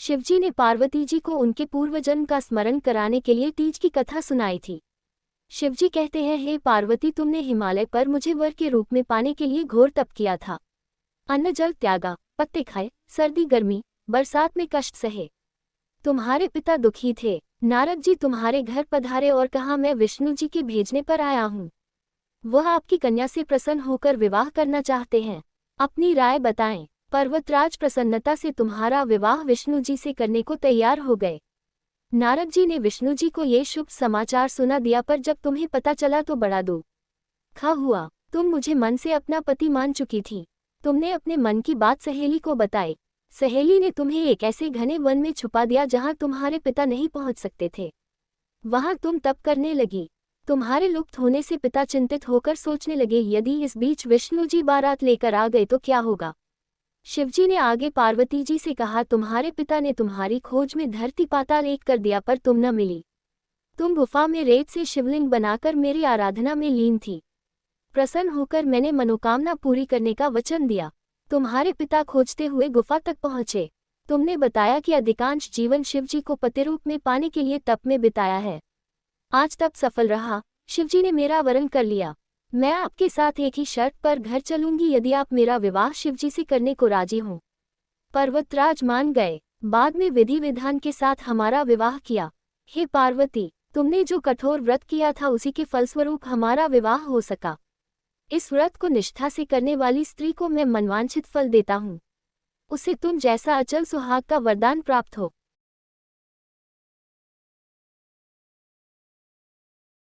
शिवजी ने पार्वती जी को उनके पूर्वजन्म का स्मरण कराने के लिए तीज की कथा सुनाई थी। शिवजी कहते हैं, हे पार्वती, तुमने हिमालय पर मुझे वर के रूप में पाने के लिए घोर तप किया था। अन्न जल त्यागा, पत्ते खाए, सर्दी गर्मी बरसात में कष्ट सहे। तुम्हारे पिता दुखी थे। नारद जी तुम्हारे घर पधारे और कहा, मैं विष्णु जी के भेजने पर आया हूँ। वह आपकी कन्या से प्रसन्न होकर विवाह करना चाहते हैं। अपनी राय बताएं। पर्वतराज प्रसन्नता से तुम्हारा विवाह विष्णु जी से करने को तैयार हो गए। नारद जी ने विष्णु जी को ये शुभ समाचार सुना दिया, पर जब तुम्हें पता चला तो बड़ा दुख हुआ। तुम मुझे मन से अपना पति मान चुकी थी। तुमने अपने मन की बात सहेली को बताई। सहेली ने तुम्हें एक ऐसे घने वन में छुपा दिया जहां तुम्हारे पिता नहीं पहुंच सकते थे। वहां तुम तप करने लगी। तुम्हारे लुप्त होने से पिता चिंतित होकर सोचने लगे, यदि इस बीच विष्णु जी बारात लेकर आ गए तो क्या होगा। शिवजी ने आगे पार्वती जी से कहा, तुम्हारे पिता ने तुम्हारी खोज में धरती पाताल एक कर दिया, पर तुम न मिली। तुम गुफा में रेत से शिवलिंग बनाकर मेरी आराधना में लीन थी। प्रसन्न होकर मैंने मनोकामना पूरी करने का वचन दिया। तुम्हारे पिता खोजते हुए गुफा तक पहुंचे। तुमने बताया कि अधिकांश जीवन शिवजी को पति रूप में पाने के लिए तप में बिताया है। आज तप सफल रहा। शिवजी ने मेरा वरण कर लिया। मैं आपके साथ एक ही शर्त पर घर चलूंगी, यदि आप मेरा विवाह शिवजी से करने को राजी हों। पर्वतराज मान गए। बाद में विधि विधान के साथ हमारा विवाह किया। हे पार्वती, तुमने जो कठोर व्रत किया था उसी के फलस्वरूप हमारा विवाह हो सका। इस व्रत को निष्ठा से करने वाली स्त्री को मैं मनवांछित फल देता हूँ। उसे तुम जैसा अचल सुहाग का वरदान प्राप्त हो।